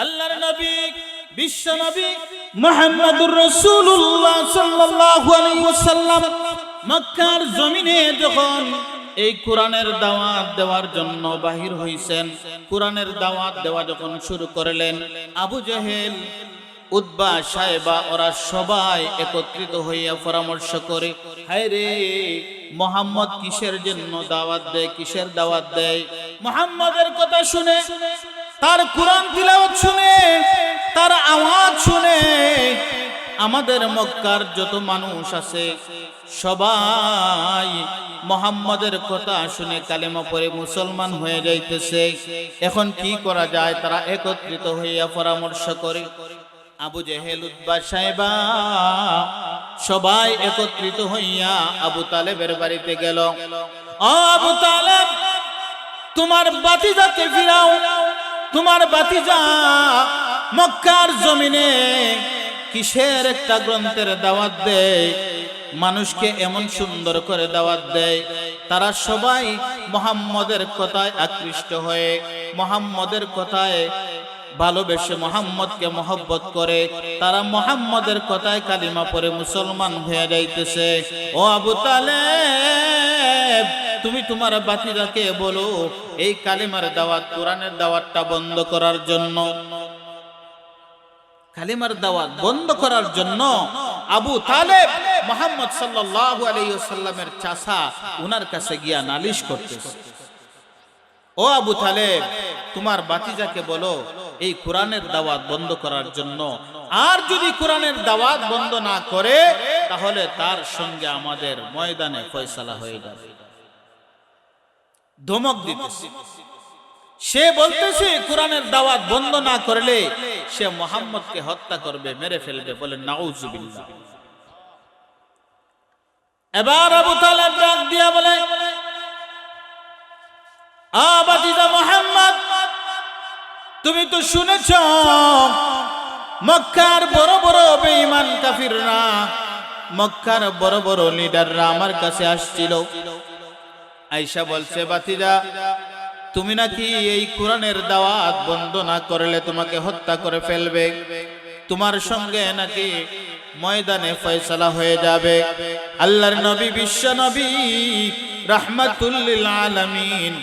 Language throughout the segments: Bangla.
আল্লাহর নবী বিশ্ব নবী মুহাম্মদুর রাসূলুল্লাহ সাল্লাল্লাহু আলাইহি ওয়াসাল্লাম মক্কার জমিনে যখন এই কোরআনের দাওয়াত দেওয়ার জন্য বাহির হইছেন, কোরআনের দাওয়াত দেওয়া যখন শুরু করলেন, আবু জেহেল, উতবা, সায়বা ওরা সবাই একত্রিত হইয়া পরামর্শ করে, হায় রে মুহাম্মদ কিসের জন্য দাওয়াত দেয়, কিসের দাওয়াত দেয়? মুহাম্মদের কথা শুনে, তার কোরআন তিলাওয়াত শুনে, তার আওয়াজ শুনে আমাদের মক্কার যত মানুষ আছে সবাই মুহাম্মদের কথা শুনে কালেমা পড়ে মুসলমান হয়ে যাইতেছে। এখন কি করা যায়? তারা একত্রিত হইয়া পরামর্শ করে। আবু জেহেল, উতবা, সায়বা সবাই একত্রিত হইয়া আবু তালেবের বাড়িতে গেল। ও আবু তালেব, তোমার বাতিজাকে ফিরাও। তোমার বাতিজা মক্কার জমিনে কিসের একটা গ্রন্থের দাওয়াত দেয়, মানুষকে এমন সুন্দর করে দাওয়াত দেয়। তারা সবাই মুহাম্মদের কথায় আকৃষ্ট হয়ে, মুহাম্মদের কথায় ভালোবেসে, মুহাম্মদকে মহব্বত করে তারা মুহাম্মদের কথায় কালিমা পড়ে মুসলমান হয়ে যাইতেছে। ও আবু তালেব, তুমি তোমার বাতিজাকে বলো এই কালিমার দাওয়াত, কোরআনের দাওয়াতটা বন্ধ করার জন্য, কালিমার দাওয়াত বন্ধ করার জন্য। আবু তালেব মুহাম্মদ সাল্লাল্লাহু আলাইহি ওয়াসাল্লামের চাচা, উনার কাছে গিয়া নালিশ করতেছে। ও আবু তালেব, তোমার বাতিজাকে বলো এই কোরআনের দাওয়াত বন্ধ করার জন্য, আর যদি কোরআনের দাওয়াত বন্ধ না করে তাহলে তার সঙ্গে আমাদের ময়দানে ফয়সালা হয়ে যাবে। ধমক দিতেছে। সে বলতেছে কোরআনের দাওয়াত বন্ধ না করলে সে মুহাম্মদকে হত্যা করবে, মেরে ফেলবে। বলে নাউজুবিল্লাহ। এবার আবু তালেব ডাক দিয়া বলে, বাতিজা মুহাম্মদ, তুমি তো শুনেছ মক্কার বড় বড় বেঈমান কাফিররা, মক্কার বড় বড় লিডাররা আমার কাছে আসছিল। আয়েশা বলছে, বাতিজা তুমি নাকি এই কোরআনের দাওয়াত বন্ধ না করলে তোমাকে হত্যা করে ফেলবে, তোমার সঙ্গে নাকি ময়দানে ফয়সালা হয়ে যাবে। আল্লাহর নবী, বিশ্ব নবী, রাহমাতুল লিল আলামিন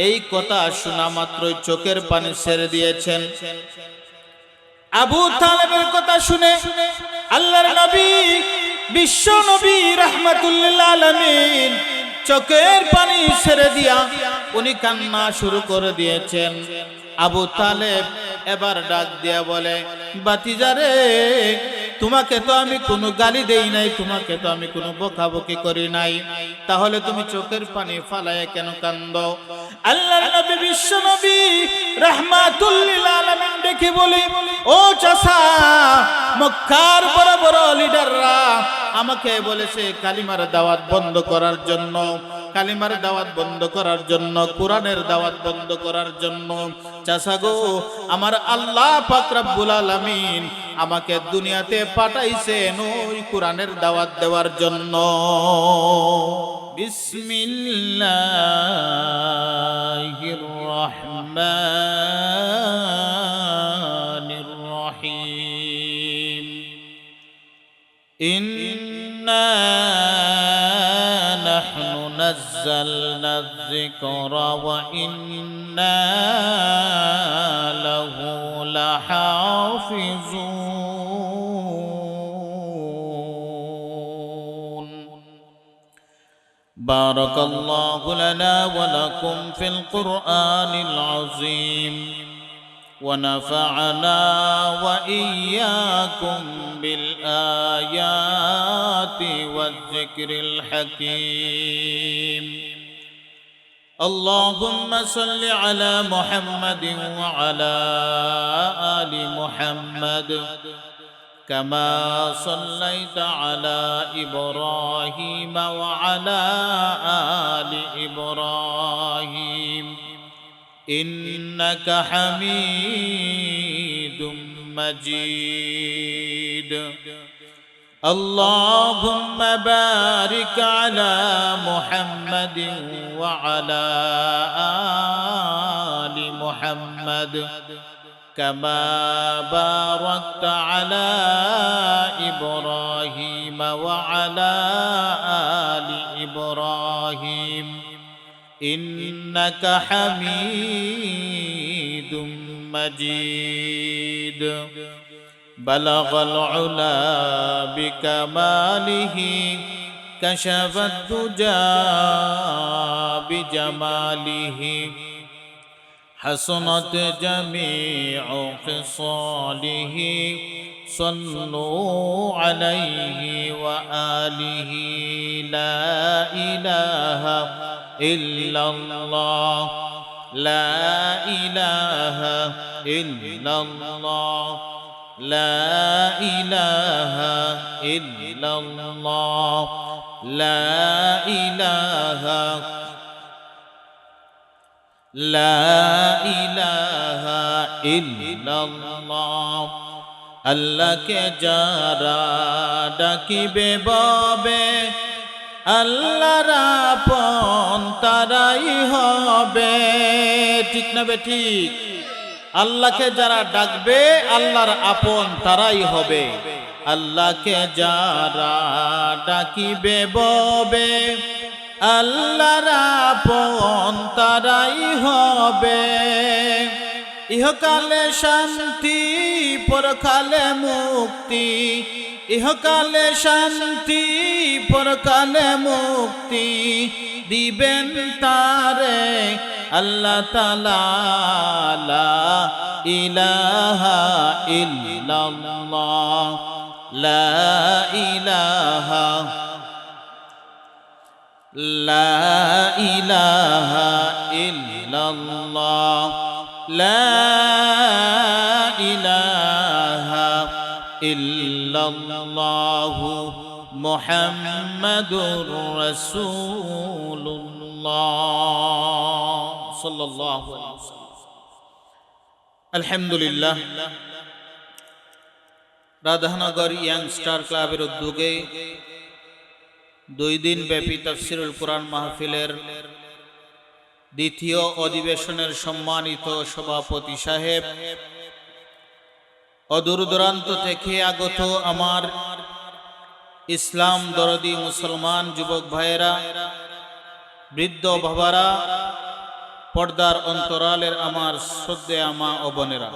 এই কথা শোনা মাত্রই চোখের পানি ছেড়ে দিয়েছেন। আবু তালেবের কথা শুনে আল্লাহর নবী, বিশ্ব নবী, রাহমাতুল লিল আলামিন চোখের পানি ছেড়ে দিয়া উনি কান্না শুরু করে দিয়েছেন। আবু তালেব এবার ডাক দিয়া বলে, বাতিজারে, তোমাকে তো আমি কোনো গালি দেই নাই, তোমাকে তো আমি কোনো বকাবকি করি নাই, তাহলে তুমি চোখের পানি ফালায় কেন কান্দো? আল্লাহর নবী, বিশ্ব নবী, রাহমাতুল লিল আলামিন দেখে বলে, ও চাচা, মক্কার বড় বড় লিডাররা আমাকে বলেছে কালিমার দাওয়াত বন্ধ করার জন্য, কালিমার দাওয়াত বন্ধ করার জন্য, কোরআনের দাওয়াত বন্ধ করার জন্য। চাচা গো, আমার আল্লাহ পাক রব্বুল আলামিন আমাকে দুনিয়াতে পাঠাইছেন ওই কোরআনের দাওয়াত দেওয়ার জন্য। বিসমিল্লাহির রহমানির রহিম। ইন্না নাহনু নাযালনা যিকরা ওয়া ইন্না লাহু লাহাফিজুন। বারাকাল্লাহু লানা ওয়া লাকুম ফিল কুরআনিল আযীম ونفعنا وإياكم بالآيات والذكر الحكيم. اللهم صل على محمد وعلى آل محمد كما صليت على إبراهيم وعلى آل إبراهيم إنك حميد مجيد. اللهم بارك على محمد وعلى آل محمد كما باركت على إبراهيم وعلى آل إبراهيم إنك حميد مجيد بلغ العلا بكماله كشف الدجى بجماله حسنت جميع خصاله صلوا عليه وآله لا إله إلا الله لا إله إلا الله لا إله إلا الله لا إله إلا الله আল্লাহ কে যারা ডাকিবে বাবে আল্লাহর আপন তারাই হবে। ঠিক না বে ঠিক? আল্লাহকে যারা ডাকবে আল্লাহর আপন তারাই হবে। আল্লাহকে যারা ডাকিবে ববে আল্লাহর আপন তারাই হবে। ইহকালে শান্তি পরকালে মুক্তি, ইহকালে শান্তি পরকালে মুক্তি দিবেন তারে আল্লাহ তাআলা। লা ইলাহা ইল্লাল্লাহ লা ইলাহা লা ইলাহা ইল্লাল্লাহ লা ইলাহা ইল্লাল্লাহ মুহাম্মাদুর রাসূলুল্লাহ সাল্লাল্লাহু আলাইহি ওয়াসাল্লাম। আলহামদুলিল্লাহ, রাধানগর ইয়াংস্টার ক্লাবের উদ্যোগে 2 দিন ব্যাপী তাফসীরুল কোরআন মাহফিলের দ্বিতীয় অধিবেশনের সম্মানিত সভাপতি সাহেব, অদূর দূরান্ত থেকে আগত আমার ইসলাম দরদি মুসলমান যুবক ভাইয়েরা, বৃদ্ধ বাবারা, পর্দার অন্তরালের আমার শ্রদ্ধেয় মা ও বোনেরা,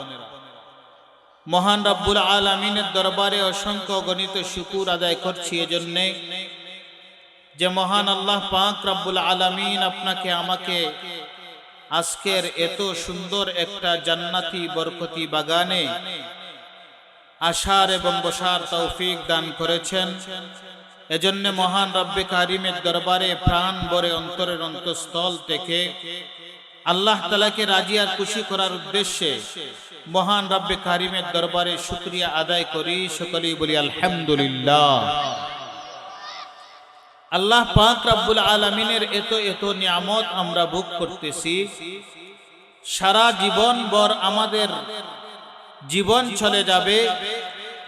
মহান রব্বুল আলামিনের দরবারে অসংখ্য গণিত শুকর আদায় করছি এজন্যে যে মহান আল্লাহ পাক রব্বুল আলামিন আপনাকে আমাকে আজকের এত সুন্দর একটা জান্নাতি বরকতি বাগানে আসার এবং বসার তৌফিক দান করেছেন। এজন্য মহান রব্বে কারিমের দরবারে প্রাণ ভরে অন্তরের অন্তঃস্থল থেকে আল্লাহ তাআলাকে রাজি আর খুশি করার উদ্দেশ্যে মহান রব্বে কারিমের দরবারে শুকরিয়া আদায় করি। সকলেই বলি আলহামদুলিল্লাহ। আল্লাহ পাক রব্বুল আলামিনের এত নিয়ামত আমরা ভোগ করতেছি, সারা জীবন ভর আমাদের জীবন চলে যাবে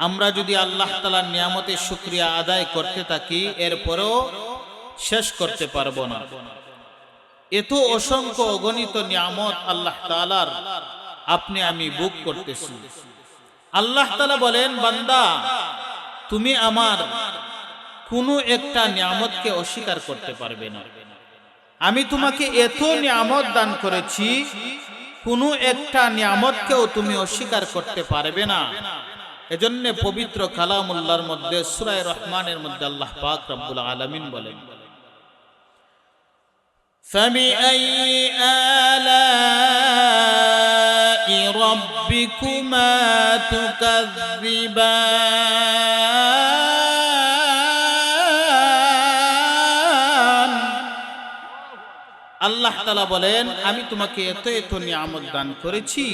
আমরা যদি আল্লাহ তাআলার নিয়ামতের শুকরিয়া আদায় করতে থাকি, এরপরেও শেষ করতে পারবো না। এত অসংখ্য অগণিত নিয়ামত আল্লাহ তাআলার আপনি আমি ভোগ করতেছি। আল্লাহ তাআলা বলেন, বান্দা তুমি আমার কোনো একটা নিয়ামতকে অস্বীকার করতে পারবে না। আমি তোমাকে এত নিয়ামত দান করেছি, কোনো একটা নিয়ামতকেও তুমি অস্বীকার করতে পারবে না। এজন্য পবিত্র কালামুল্লাহর মধ্যে সূরা রহমানের মধ্যে আল্লাহ পাক রব্বুল আলামিন বলেন, فَبِأَيِّ آلَاءِ رَبِّكُمَا تُكَذِّبَانِ। আল্লাহ তাআলা বলেন, আমি তোমাকে এত নিয়ামত দান করেছি,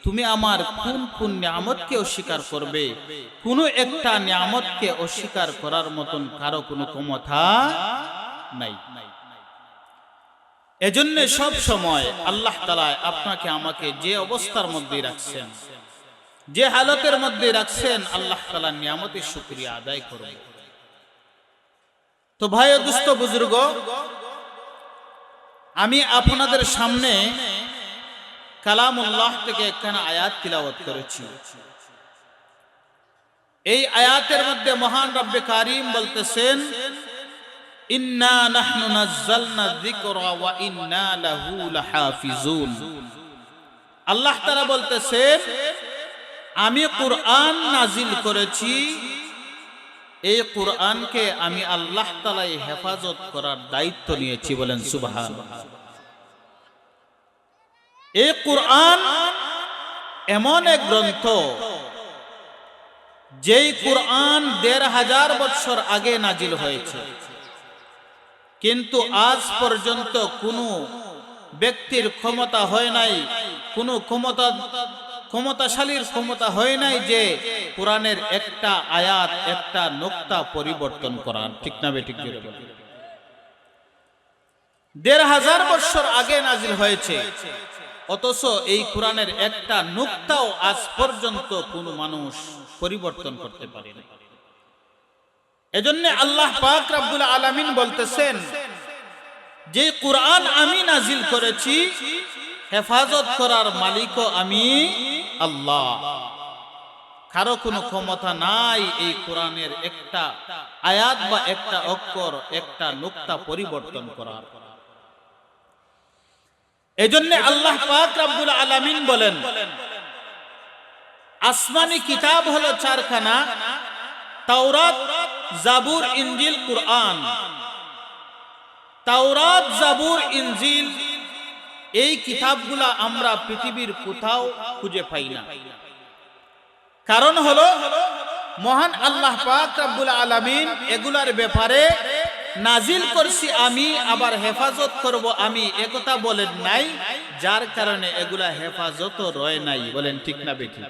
তুমি আমার কোন কোন নিয়ামতকে অস্বীকার করবে? কোন একটা নিয়ামতকে অস্বীকার করার মতন কারো কোনো ক্ষমতা নাই। এজন্য সব সময় আল্লাহ তাআলা আপনাকে আমাকে যে অবস্থার মধ্যে রাখছেন, যে হালতের মধ্যে রাখছেন, আল্লাহ তাআলার নিয়ামতের শুকরিয়া আদায় করব। তো ভাই ও দুস্থ বুজুর্গ, আমি আপনাদের সামনে কালামুল্লাহ থেকে একখানা আয়াত তিলাওয়াত করেছি। এই আয়াতের মধ্যে মহান রব্বে কারীম বলতেছেন, ইন্না নাহনু নাযালনা যিকরা ওয়া ইন্না লাহু লাহাফিজুন। আল্লাহ তাআলা বলতেছেন, আমি কুরআন নাজিল করেছি, এই কুরআনকে আমি আল্লাহ তাআলা হেফাজত করার দায়িত্ব নিয়েছি। বলেন সুবহানাল্লাহ। এই কুরআন এমন এক গ্রন্থ, যেই কুরআন ১৫০০ বছর আগে নাজিল হয়েছে, কিন্তু আজ পর্যন্ত কোনো ব্যক্তির ক্ষমতা হয় নাই, কোনো ক্ষমতাশালীর ক্ষমতা হয় নাই যে কোরআনের একটা আয়াত, একটা নুকতা পরিবর্তন করার। ঠিক না বেঠিক? ১৫০০ বছর আগে নাজিল হয়েছে, অথচ এই কোরআনের একটা নুকতাও আজ পর্যন্ত কোনো মানুষ পরিবর্তন করতে পারে না। এজন্য আল্লাহ পাক রব্বুল আলামিন বলতেছেন, যে কোরআন আমি নাজিল করেছি, হেফাজত করার মালিকও আমি আল্লাহ। কারো কোনো ক্ষমতা নাই এই কোরআনের একটা আয়াত বা একটা অক্ষর, একটা নুকতা পরিবর্তন করার। এজন্য আল্লাহ পাক রব্বুল আলামিন বলেন, আসমানি কিতাব হলো 4খানা, তাওরাত, জাবুর, ইনজিল, কুরআন। তাওরাত, জাবুর, ইনজিল এই কিতাবগুলা আমরা পৃথিবীর কোথাও খুঁজে পাই না। কারণ হলো, মহান আল্লাহ পাক রব্বুল আলামিন এগুলার ব্যাপারে নাজিল করছি আমি, আবার হেফাজত করব আমি, একথা বলেন নাই, যার কারণে এগুলা হেফাজত রয় নাই। বলেন ঠিক না বেঠিক?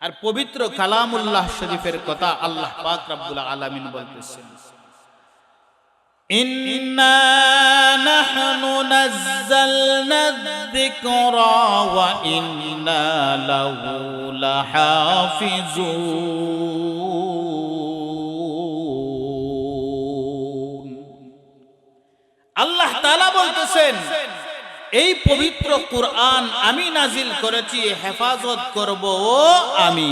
আর পবিত্র কালামুল্লাহ শরীফের কথা আল্লাহ পাক রব্বুল আলামিন বলতেছেন, ইন্না নাহনু নাযালনা যিকরা ওয়া ইন্না লাহু লাহাফিজুন। আল্লাহ তাআলা বলতেছেন, এই পবিত্র কুরআন আমি নাজিল করেছি, হেফাজত করব আমি।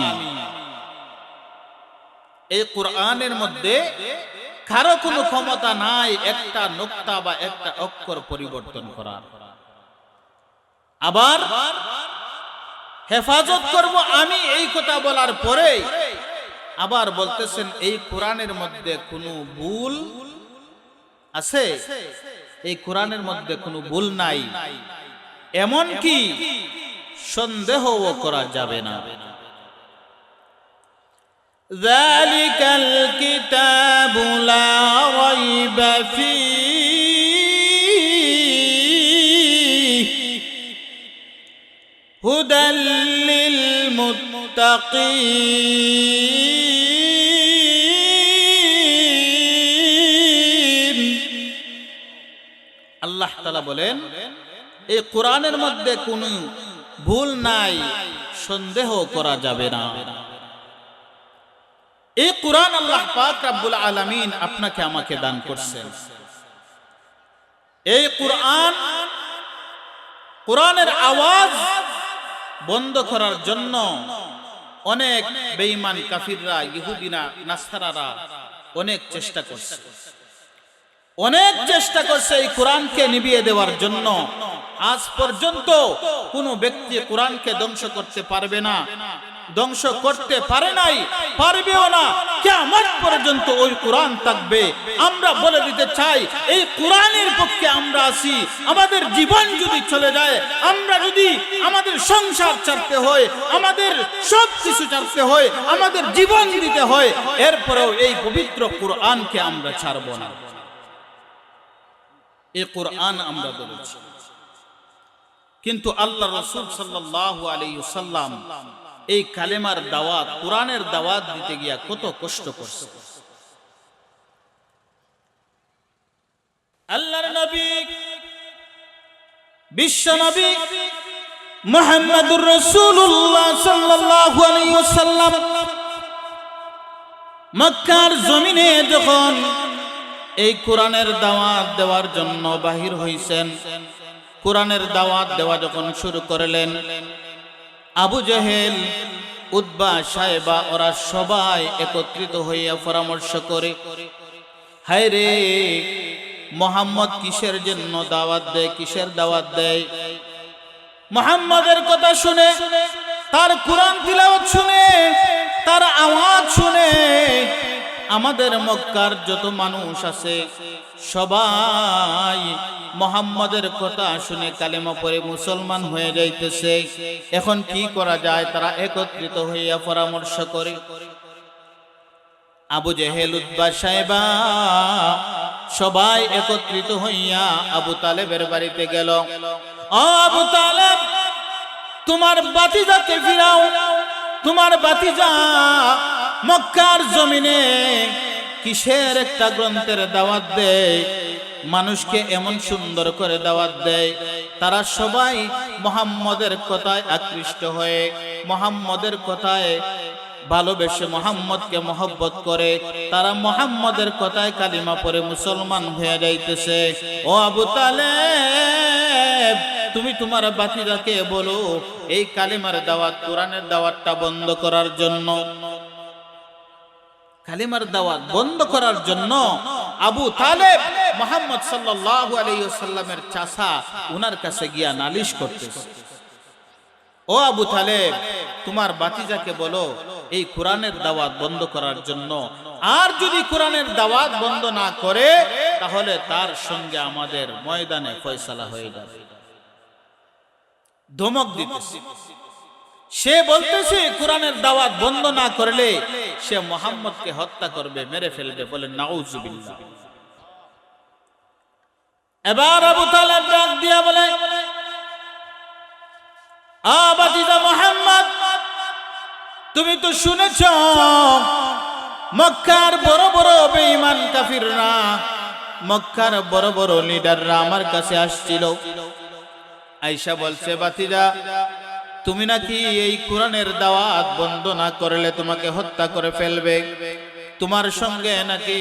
এই কুরআনের মধ্যে কারো কোনো ক্ষমতা নাই একটা নুকতা বা একটা অক্ষর পরিবর্তন করার। আবার হেফাজত করব আমি, এই কথা বলার পরে আবার বলতেছেন, এই কোরআনের মধ্যে কোনো ভুল আছে? এই কোরআনের মধ্যে কোনো ভুল নাই, এমন কি সন্দেহও করা যাবে না। যালিকাল কিতাবু লা রাইবা ফীহি হুদাল লিল মুত্তাকিন। আল্লাহ তাআলা বলেন, এই কোরআনের মধ্যে কোনো ভুল নাই, সন্দেহ করা যাবে না। এই কোরআন আল্লাহ পাক রব্বুল আলামিন আপনাকে আমাকে দান করছেন। এই কোরআনের আওয়াজ বন্ধ করার জন্য অনেক বেঈমান কাফিররা, ইহুদিরা, নাসারারা অনেক চেষ্টা করছে, এই কোরআনকে নিভিয়ে দেওয়ার জন্য। আজ পর্যন্ত কোনো ব্যক্তি কোরআনকে ধ্বংস করতে পারবে না, ধ্বংস করতে পারে নাই, পারবেও না। কিয়ামত পর্যন্ত ওই কোরআন থাকবে। আমরা বলে দিতে চাই, এই কোরআনের পক্ষে আমরা আছি। আমাদের জীবন যদি চলে যায়, আমরা যদি আমাদের সংসার ছাড়তে হয়, আমাদের সব কিছু ছাড়তে হয়, আমাদের জীবন দিতে হয়, এরপরেও এই পবিত্র কোরআনকে আমরা ছাড়ব না। এই কোরআন আমরা বলেছি, কিন্তু আল্লাহ রাসূল সাল্লাল্লাহু আলাইহি ওয়াসাল্লাম এই কালেমার দাওয়াত, কোরআনের দাওয়াত দিতে গিয়া কত কষ্ট করছে। আল্লাহর নবী, বিশ্ব নবী মুহাম্মদুর রাসূলুল্লাহ সাল্লাল্লাহু আলাইহি ওয়াসাল্লাম মক্কার জমিনে যখন এই কোরআনের দাওয়াত দেওয়ার জন্য বাহির হইছেন, কোরআনের দাওয়াত দেওয়া যখন শুরু করলেন, আবু জেহেল, উতবা, সাইবা ওরা সবাই একত্রিত হইয়া পরামর্শ করে, হায় রে, মুহাম্মদ কিসের জন্য দাওয়াত দেয়, কিসের দাওয়াত দেয়? মুহাম্মাদের কথা শুনে, তার কোরআন তিলাওয়াত শুনে, তার আওয়াজ শুনে আমাদের মক্কার যত মানুষ আছে সবাই মুহাম্মাদের কথা শুনে কালেমা পড়ে মুসলমান হয়ে যাইতেছে। এখন কি করা যায়? তারা একত্রিত হইয়া পরামর্শ করে। আবু জেহেল, উতবা, সাইবা সবাই একত্রিত হইয়া আবু তালেবের বাড়িতে গেল। ও আবু তালেব, তোমার বাতিজাকে ফিরাও। তোমার বাতিজা মক্কার জমিনে কিসের একটা গ্রন্থের দাওয়াত দেয়, মানুষকে এমন সুন্দর করে দাওয়াত দেয়, তারা সবাই মুহাম্মদের কথায় আকৃষ্ট হয়ে মুহাম্মদের কথায় ভালোবেসে মুহাম্মদকে মহব্বত করে তারা মুহাম্মদের কথায় কালিমা পড়ে মুসলমান হয়ে যাইতেছে। ও আবু তালেব, তুমি তোমার বাতিজাকে বলো এই কালিমার দাওয়াত, কোরআনের দাওয়াতটা বন্ধ করার জন্য, কালিমার দাওয়াত বন্ধ করার জন্য। আবু তালেব মুহাম্মদ সাল্লাল্লাহু আলাইহি ওয়াসাল্লামের চাচা, উনার কাছে গিয়া নালিশ করতেছে, ও আবু তালেব, তোমার বাতিজাকে বলো এই কোরআনের দাওয়াত বন্ধ করার জন্য, আর যদি কোরআনের দাওয়াত বন্ধ না করে তাহলে তার সঙ্গে আমাদের ময়দানে ফয়সালা হয়ে যাবে। ধমক দিতেছে। সে বলতেছে কোরআনের দাওয়াত বন্ধ না করলে সে মুহাম্মদকে হত্যা করবে, মেরে ফেলবে। বলে নাউজুবিল্লাহ। এবার আবু তালেব ডাক দিয়া বলে, বাতিজা মুহাম্মদ, তুমি তো শুনেছ মক্কার বড় বড় বেঈমান কাফিররা, মক্কার বড় বড় লিডাররা আমার কাছে আসছিল। আয়েশা বলছে, বাতিজা, তুমি নাকি এই কোরআনের দাওয়াত বন্ধ না করলে তোমাকে হত্যা করে ফেলবে, তোমার সঙ্গে নাকি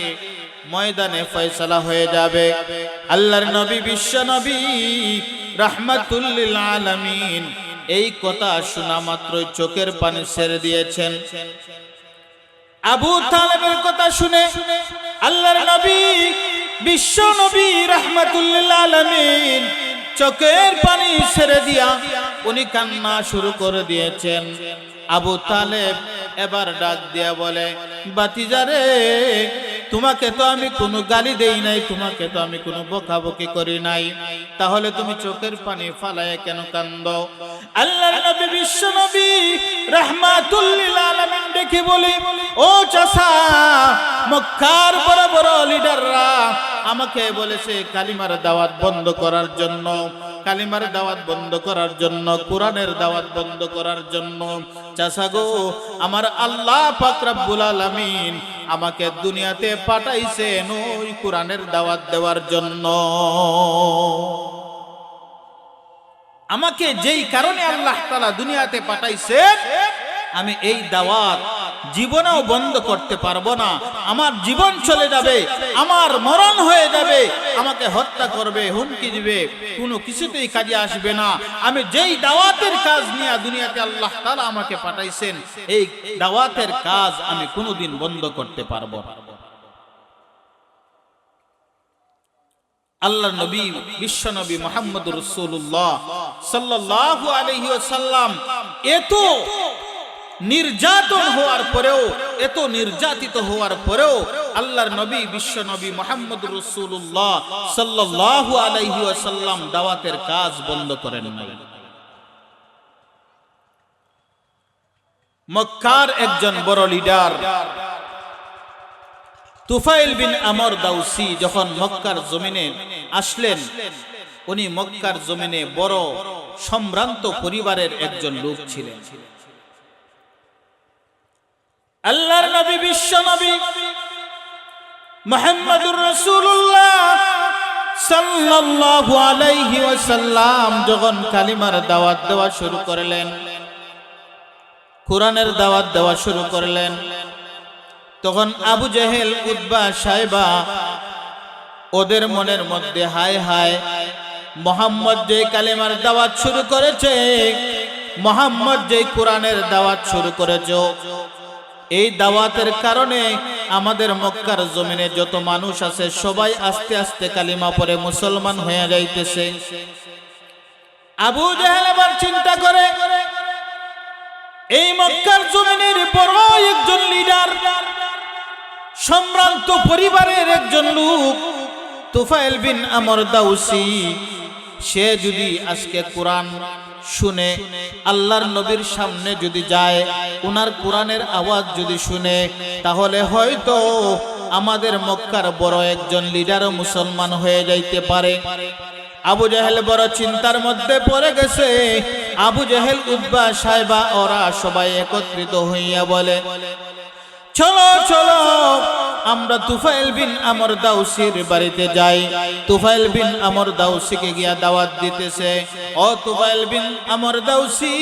ময়দানে ফয়সালা হয়ে যাবে। আল্লাহর নবী, বিশ্ব নবী, রাহমাতুল লিল আলামিন এই কথা শোনা মাত্রই চোখের পানি ছেড়ে দিয়েছেন। আবু তালেবের কথা শুনে আল্লাহর নবী, বিশ্ব নবী, রাহমাতুল লিল আলামিন চোখের পানি ছেড়ে দিয়া উনি কান্না শুরু করে দিয়েছেন। আবু তালেব এবার ডাক দিয়া বলে, বাতিজারে, তোমাকে তো আমি কোনো গালি দেই নাই, তোমাকে তো আমি কোনো বকাবকি করি নাই, তাহলে তুমি চোখের পানি ফালায় কেন কান্দো? আল্লাহর নবী, বিশ্ব নবী, রাহমাতুল লিল আলামিন দেখে বলে, ও চাচা, মক্কার বড় বড় লিডাররা আমাকে বলেছে কালিমার দাওয়াত বন্ধ করার জন্য, কালিমার দাওয়াত বন্ধ করার জন্য, কোরআনের দাওয়াত বন্ধ করার জন্য। চাচা গো, আমার আল্লাহ পাক রব্বুল আলামিন আমাকে দুনিয়াতে পাঠাইছেন ওই কোরআনের দাওয়াত দেওয়ার জন্য। আমাকে যেই কারণে আল্লাহ তাআলা দুনিয়াতে পাঠাইছেন, আমি এই দাওয়াত জীবনেও বন্ধ করতে পারবো না। আমার জীবন চলে যাবে, আমার মরণ হয়ে যাবে, আমাকে হত্যা করবে, হুমকি দিবে, কোনো কিছুতেই কাজে আসবে না। আমি যেই দাওয়াতের কাজ নিয়ে দুনিয়াতে আল্লাহ তাআলা আমাকে পাঠাইছেন, এই দাওয়াতের কাজ আমি কোনোদিন বন্ধ করতে পারবো না। আল্লাহর নবী, বিশ্ব নবী মুহাম্মদুর রাসূলুল্লাহ সাল্লাল্লাহু আলাইহি ওয়াসাল্লাম এত নির্যাতন হওয়ার পরেও, এত নির্যাতিত হওয়ার পরেও আল্লাহর নবী, বিশ্ব নবী মুহাম্মদুর রাসূলুল্লাহ সাল্লাল্লাহু আলাইহি ওয়াসাল্লাম দাওয়াতের কাজ বন্ধ করেন নাই। মক্কার একজন বড় লিডার তুফাইল বিন আমর দাউসি যখন মক্কার জমিনে আসলেন, উনি মক্কার জমিনে বড় সম্ভ্রান্ত পরিবারের একজন লোক ছিলেন। আল্লাহর নবী, বিশ্ব নবী মুহাম্মদুর রাসূলুল্লাহ সাল্লাল্লাহু আলাইহি ওয়াসাল্লাম যখন কালিমার দাওয়াত দেওয়া শুরু করলেন, কোরআনের দাওয়াত দেওয়া শুরু করলেন, তখন আবু জেহেল, উতবা, সাইবা ওদের মনের মধ্যে হায় হায়, মুহাম্মদ যে কালেমার দাওয়াত শুরু করেছে, মুহাম্মদ যে কোরআনের দাওয়াত শুরু করেছে, এই দাওয়াতের কারণে আমাদের মক্কার জমিনে যত মানুষ আছে সবাই আস্তে আস্তে কালিমা পড়ে মুসলমান হয়ে যাইতেছে। আবু জাহেল আবার চিন্তা করে, এই মক্কার জমিনের বড় একজন লিডার, সম্ভ্রান্ত পরিবারের একজন লোক তুফাইল বিন আমর দাউসি, সে যদি আজকে কোরআন শুনে আল্লাহর নবীর সামনে যদি যায়, উনার কোরআনের আওয়াজ যদি শুনে, তাহলে হয়তো আমাদের মক্কার বড় একজন লিডারও মুসলমান হয়ে যাইতে পারে। আবু জাহেল বড় চিন্তার মধ্যে পড়ে গেছে। আবু জাহেল, উতবা, সাইবা ওরা সবাই একত্রিত হইয়া বলে, চলো চলো আমরা তুফাইল বিন আমর দাউসির বাড়িতে যাই। তুফাইল বিন আমর দাউসিকে গিয়া দাওয়াত দিতেছে, ও তুফাইল বিন আমর দাউসি,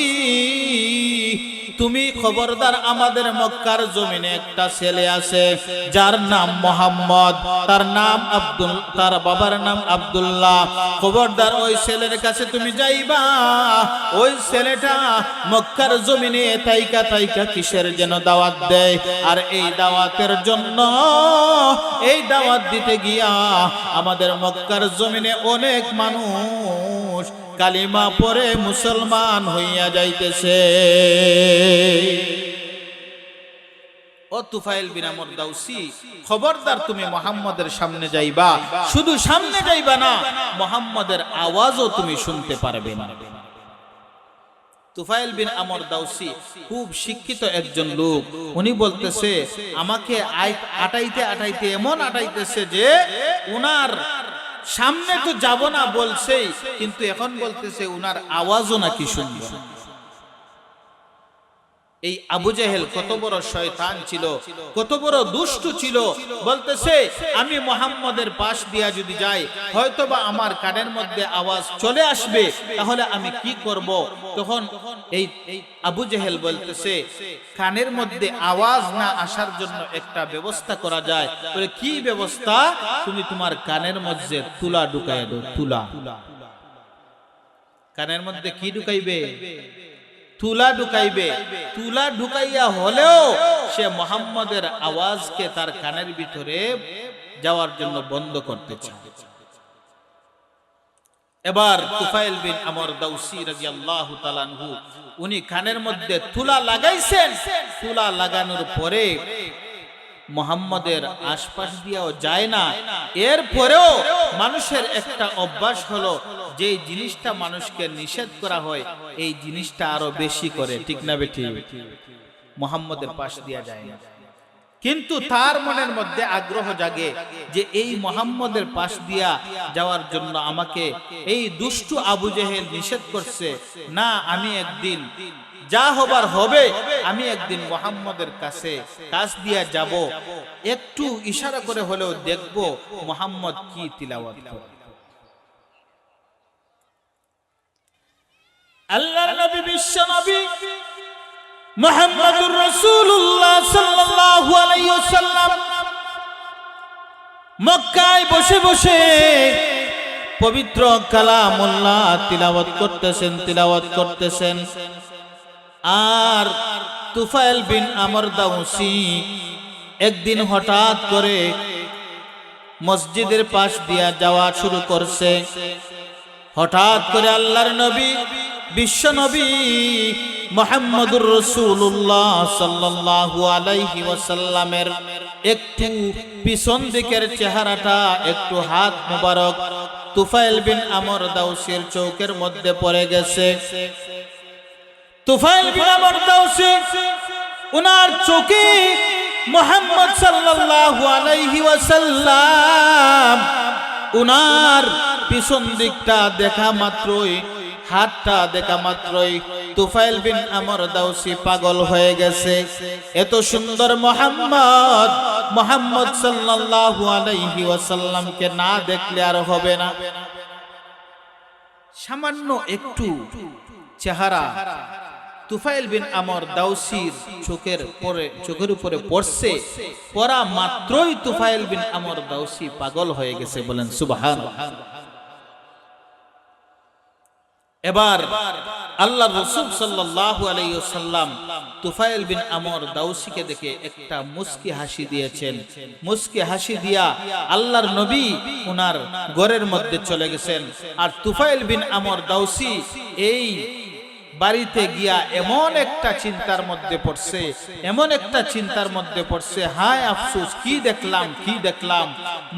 তুমি খবরদার, আমাদের মক্কার জমিনে একটা ছেলে আছে যার নাম মোহাম্মদ, তার নাম আব্দুল, তার বাবার নাম আব্দুল্লাহ, খবরদার ওই ছেলের কাছে তুমি যাইবা। ওই ছেলেটা মক্কার জমিনে তাইকা তাইকা কিসের যেন দাওয়াত দেয়, আর এই দাওয়াতের জন্য, এই দাওয়াত দিতে গিয়া আমাদের মক্কার জমিনে অনেক মানুষ কালিমা পড়ে মুসলমান হইয়া যাইতেছে। ও তুফাইল বিন আমর দাউসি, খবরদার তুমি মুহাম্মদের সামনে যাইবা, শুধু সামনে যাইবা না, মুহাম্মদের আওয়াজও তুমি শুনতে পারবে না। তুফাইল বিন আমর দাউসি খুব শিক্ষিত একজন লোক। উনি বলতেছে, আমাকে আটাইতে আটাইতে এমন আটাইতেছে যে উনার সামনে তো যাব না বলছেই, কিন্তু এখন বলতেছে উনার আওয়াজও নাকি শুনবো। এই আবু জাহেল কত বড় শয়তান ছিল, কত বড় দুষ্টু ছিল। বলতেছে, আমি মুহাম্মদের পাশ দিয়া যদি যাই, হয়তোবা আমার কানের মধ্যে আওয়াজ চলে আসবে, তাহলে আমি কি করব? তখন এই আবু জাহেল বলতেছে, কানের মধ্যে আওয়াজ না আসার জন্য একটা ব্যবস্থা করা যায়। বলে, কি ব্যবস্থা? তুমি তোমার কানের মধ্যে তুলা ঢুকাইয়া দাও। তুলা, কানের মধ্যে কি ঢুকাইবে? তুলা ঢুকাইবে। তুলা ঢুকাইয়া হলেও সে মুহাম্মদের আওয়াজকে তার কানের ভিতরে যাওয়ার জন্য বন্ধ করতে চায়। এবার তুফাইল বিন আমর দাউসি রাদিয়াল্লাহু তাআলা আনহু, উনি কানের মধ্যে তুলা লাগাইছেন। তুলা লাগানোর পরে মুহাম্মদের আশপাশ দিয়েও যায় না। এরপরেও মানুষের একটা অভ্যাস হলো, যে জিনিসটা মানুষকে নিষেধ করা হয় এই জিনিসটা আরো বেশি করে, ঠিক না বেঠি? মুহাম্মদের পাশ দিয়া যায় না, কিন্তু তার মনের মধ্যে আগ্রহ জাগে যে এই মুহাম্মদের পাশ দিয়া যাওয়ার জন্য আমাকে এই দুষ্টু আবু জাহেল নিষেধ করছে, না আমি একদিন যা হবার হবে, আমি একদিন মুহাম্মদের কাছে কাছ দিয়া যাব, একটু ইশারা করে হলেও দেখব মুহাম্মদ কি তিলাওয়াত করে। আল্লাহর নবী, বিশ্ব নবী মুহাম্মদুর রাসূলুল্লাহ সাল্লাল্লাহু আলাইহি ওয়াসাল্লাম মক্কায় বসে বসে পবিত্র কালামুল্লাহ তিলাওয়াত করতেছেন। আর তুফাইল বিন আমর দাউসি একদিন হঠাৎ করে মসজিদের পাশ দিয়া যাওয়া শুরু করছে। হঠাৎ করে আল্লাহর নবী, বিশ্ব নবী মুহাম্মদুর রাসূলুল্লাহ সাল্লাল্লাহু আলাইহি ওয়াসাল্লামের একটু পিছন দিকের চেহারাটা, একটু হাত মুবারক তুফাইল বিন আমর দাউসির চোখের মধ্যে পড়ে গেছে। তুফাইল বিন আমর দাউসি, উনার চোখে মুহাম্মদ সাল্লাল্লাহু আলাইহি ওয়াসাল্লাম, উনার পিছন দিকটা দেখা মাত্রই, হাতটা দেখা মাত্রই তুফাইল বিন আমর দাউসি পাগল হয়ে গেছে। এত সুন্দর মুহাম্মদ সাল্লাল্লাহু আলাইহি ওয়াসাল্লামকে না দেখলে আর হবে না। সামান্য একটু চেহারা তুফাইল বিন আমর দাউসির চোখের উপরে পড়ছে, পড়া মাত্রই তুফাইল বিন আমর দাউসি পাগল হয়ে গেছে। বলেন সুবহানাল্লাহ। এবার আল্লাহ রাসূল সাল্লাল্লাহু আলাইহি ওয়াসাল্লাম তুফাইল বিন আমর দাউসিকে দেখে একটা মুস্কি হাসি দিয়েছেন। মুস্কি হাসি দিয়া আল্লাহর নবী ওনার ঘরের মধ্যে চলে গেছেন। আর তুফাইল বিন আমর দাউসি এই বাড়িতে গিয়া এমন একটা চিন্তার মধ্যে পড়ছে, এমন একটা চিন্তার মধ্যে পড়ছে, হায় আফসোস, কি দেখলাম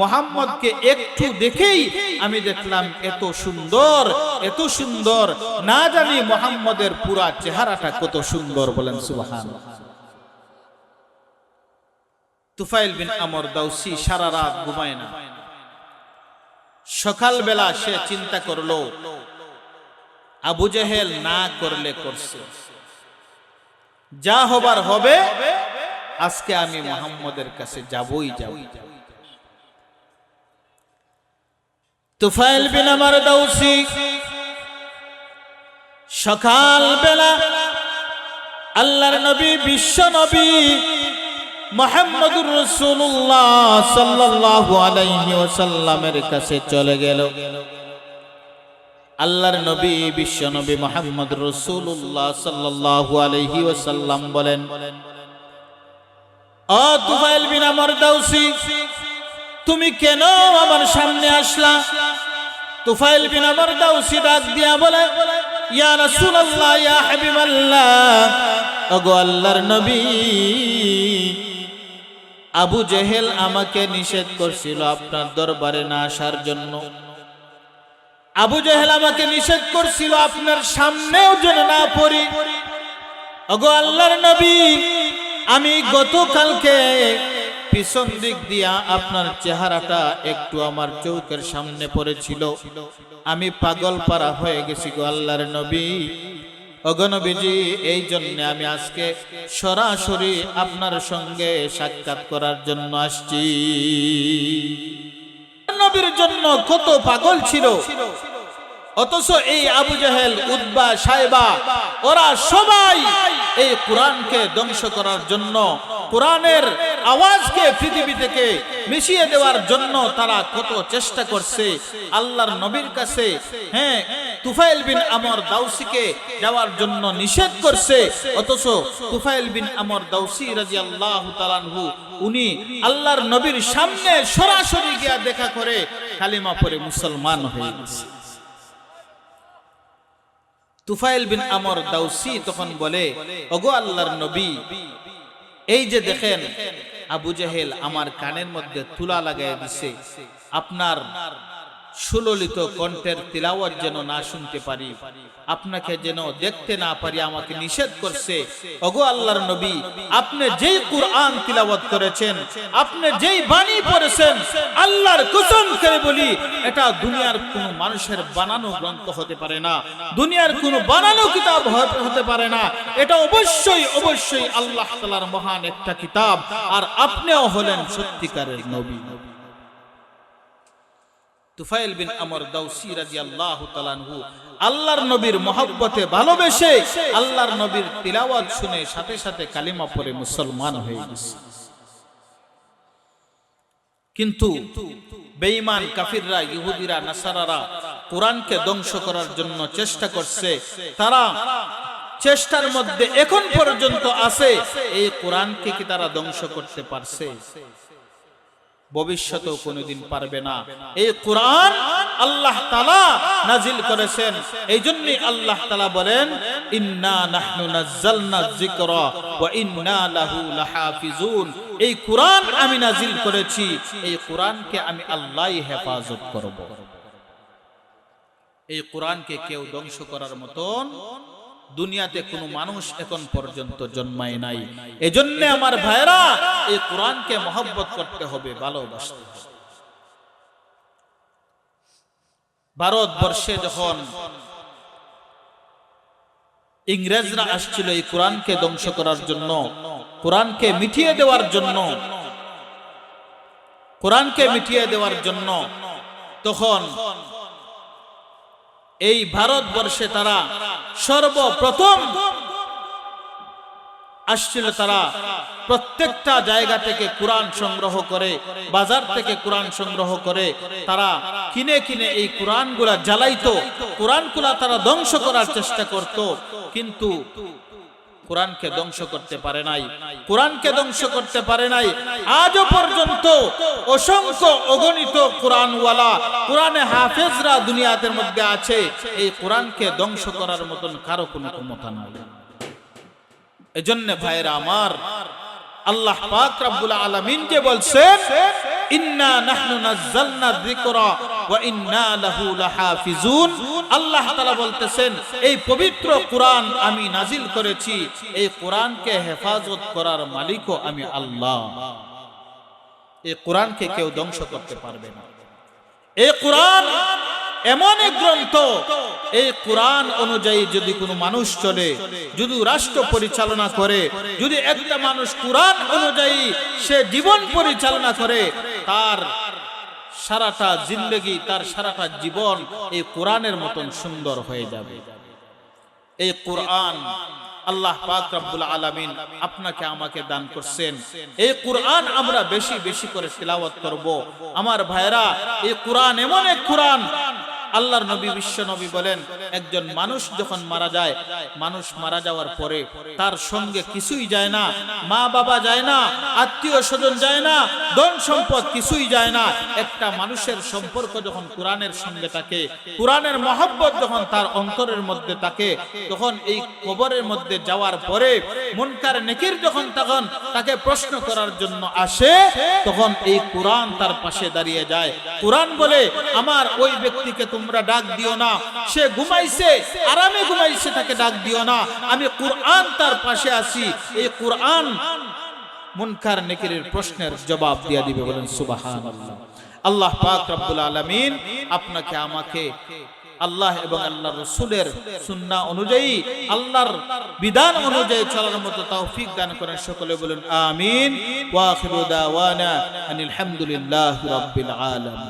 মুহাম্মদকে একটু দেখেই আমি দেখলাম এত সুন্দর, না জানি মুহাম্মদের পুরা চেহারাটা কত সুন্দর, বলেন সুবহানাল্লাহ। তুফাইল বিন আমর দাউসি সারা রাত ঘুমায় না। সকালবেলা সে চিন্তা করলো আবু জেহেল না করলে করছে, যা হবার হবে, আজকে আমি মুহাম্মদের কাছে যাবই যাব। তুফাইল বিন আমর দাউসি সকালবেলা আল্লাহর নবী, বিশ্ব নবী মুহাম্মদুর রাসূলুল্লাহ সাল্লাল্লাহু আলাইহি ওয়াসাল্লামের কাছে চলে গেল। আল্লাহর নবী, বিশ্ব নবী মুহাম্মদ রাসূলুল্লাহ সাল্লাল্লাহু আলাইহি ওয়াসাল্লাম বলেন, ও তুফাইল বিন আমর দাউসি, তুমি কেন আমার সামনে আসলা? তুফাইল বিন আমর দাউসি ডাক দিয়া বলে, ইয়া রাসূলুল্লাহ, ইয়া হাবিবাল্লাহ, ওগো আল্লাহর নবী, আবু জেহেল আমাকে নিষেধ করছিল আপনার দরবারে না আসার জন্য। আবু জেহেল আমাকে নিষেধ করছিল আপনার সামনেও যেন না পড়ি। ওগো আল্লাহর নবী, আমি গতকালকে পিছন দিক দিয়া আপনার চেহারাটা একটু আমার চোখের সামনে পড়েছিল, আমি পাগল পারা হয়ে গেছি গো আল্লাহর নবী। ওগো নবীজি, এই জন্য আমি আজকে সরাসরি আপনার সঙ্গে সাক্ষাৎ করার জন্য আসছি। নবীর জন্য কত পাগল ছিল, অথচ এই আবু জেহেল, উতবা, সাইবা, ওরা সবাই এই কোরআনকে ধ্বংস করার জন্য, কোরআনের আওয়াজকে পৃথিবী থেকে মিশিয়ে দেওয়ার জন্য তারা কত চেষ্টা করছে। আল্লাহর নবীর কাছে তুফাইল বিন আমর দাউসিকে যাওয়ার জন্য নিষেধ করছে, অথচ তুফাইল বিন আমর দাউসি রাদিয়াল্লাহু তাআলা আনহু উনি আল্লাহর নবীর সামনে সরাসরি গিয়া দেখা করে কালিমা পড়ে মুসলমান হয়ে গেছে। তুফাইল বিন আমর দাউসি তখন বলে, ওগো আল্লাহর নবী, এই যে দেখেন আবু জেহেল আমার কানের মধ্যে তুলা লাগাই দিছে, আপনার সুললিত কণ্ঠের তিলাওয়াত যেন না শুনতে পারি, আপনাকে যেন দেখতে না পারি, আমাকে নিষেধ করছে। ওগো আল্লাহর নবী, আপনি যেই কুরআন তিলাওয়াত করেছেন, আপনি যেই বাণী পড়েছেন, আল্লাহর কসম করে বলি, এটা দুনিয়ার কোন মানুষের বানানো গ্রন্থ হতে পারে না, দুনিয়ার কোন বানানো কিতাব হতে পারে না, এটা অবশ্যই আল্লাহ তাআলার মহান একটা কিতাব, আর আপনিও হলেন সত্যিকারের নবী। তুফাইল বিন আমর দাউসি রাদিয়াল্লাহু তাআলা আনহু আল্লাহর নবীর মহব্বতে ভালোবেসে আল্লাহর নবীর তিলাওয়াত শুনে সাথে সাথে কালিমা পড়ে মুসলমান হয়ে গেছে। কিন্তু বেঈমান কাফিররা, ইহুদিরা, নাসারারা কোরআনকে ধ্বংস করার জন্য চেষ্টা করছে। তারা চেষ্টার মধ্যে এখন পর্যন্ত আছে। এই কোরআনকে কি তারা ধ্বংস করতে পারছে? ভবিষ্যতেও কোনোদিন পারবে না। এই কোরআন আল্লাহ তাআলা নাজিল করেছেন, এই জন্যই আল্লাহ তাআলা বলেন, ইন্না নাহনু নাযালনা যিকরা ওয়া ইন্না লাহু লাহাফিজুন। এই কোরআন আমি নাজিল করেছি, এই কোরআনকে আমি আল্লাহই হেফাজত করব। এই কোরআনকে কেউ ধ্বংস করার মতন দুনিয়াতে কোনো মানুষ এখন পর্যন্ত জন্মায় নাই। এজন্য আমার ভাইরা, এই কোরআনকে মহব্বত করতে হবে, ভালোবাসতে হবে। ভারতবর্ষে যখন ইংরেজরা আসছিল এই কোরআনকে ধ্বংস করার জন্য, কোরআনকে মিটিয়ে দেওয়ার জন্য, তখন এই ভারতবর্ষে তারা সর্বপ্রথম আসছিল, তারা প্রত্যেকটা জায়গা থেকে কোরআন সংগ্রহ করে, বাজার থেকে কোরআন সংগ্রহ করে তারা কিনে কিনে এই কোরআনগুলা জ্বালাইতো, কোরআনগুলা তারা ধ্বংস করার চেষ্টা করত, কিন্তু কোরআনকে ধ্বংস করতে পারে নাই, কোরআনকে ধ্বংস করতে পারে নাই। আজও পর্যন্ত অসংখ্য অগণিত কোরআনওয়ালা, কোরআনে হাফেজরা দুনিয়ার মধ্যে আছে। এই কোরআনকে ধ্বংস করার মতন কারো কোনো ক্ষমতা নাই। এজন্য ভাইরা আমার, আল্লাহ পাক রব্বুল আলামিন কে বলছেন, ইন্না নাহনু নাযালনা যিকরা ওয়া ইন্না লাহু লাহাফিজুন। আল্লাহ তাআলা বলতেছেন, এই পবিত্র কোরআন আমি নাজিল করেছি, এই কোরআনকে হেফাজত করার মালিকও আমি আল্লাহ। এই কোরআনকে কেউ ধ্বংস করতে পারবে না। এই কোরআন এমন এক গ্রন্থ, এই কোরআন অনুযায়ী যদি কোনো মানুষ চলে, যদি রাষ্ট্র পরিচালনা করে, যদি একটা মানুষ কোরআন অনুযায়ী সে জীবন পরিচালনা করে, তার সারাটা জিন্দেগি, তার সারাটা জীবন এই কোরআনের মতন সুন্দর হয়ে যাবে। এই কোরআন আল্লাহ পাক রব্বুল আলামিন আপনাকে আমাকে দান করছেন। এই কোরআন আমরা বেশি বেশি করে তিলাওয়াত করব। আমার ভাইরা, এই কোরআন এমন এক কোরআন, আল্লাহর নবী, বিশ্ব নবী বলেন, একজন মানুষ যখন মারা যায়, মানুষ মারা যাওয়ার পরে তার সঙ্গে কিছুই যায় না, মা বাবা যায় না, আত্মীয় স্বজন যায় না, ধন সম্পদ কিছুই যায় না। একটা মানুষের সম্পর্ক যখন কোরআনের সঙ্গে থাকে, কোরআনের মহব্বত যখন তার অন্তরের মধ্যে থাকে, তখন এই কবরের মধ্যে যাওয়ার পরে মুনকার নেকির যখন তখন তাকে প্রশ্ন করার জন্য আসে, তখন এই কোরআন তার পাশে দাঁড়িয়ে যায়। কোরআন বলে, আমার ওই ব্যক্তিকে তোমরা ডাক দিও না, সে ঘুমাইছে, আরামে ঘুমাইছে, তাকে ডাক দিও না, আমি কোরআন তার পাশে আছি। এই কোরআন মুনকার নেকিরের প্রশ্নের জবাব দিয়ে দিবে। বলেন সুবহানাল্লাহ। আল্লাহ পাক রব্বুল আলামিন আপনাকে আমাকে আল্লাহ এবং আল্লাহর রাসূলের সুন্নাহ অনুযায়ী, আল্লাহর বিধান অনুযায়ী চলার মতো তৌফিক দান করেন। সকলে বলুন আমিন। ওয়া আখিরু দাওয়ানা আনিল হামদুলিল্লাহি রাব্বিল আলামিন।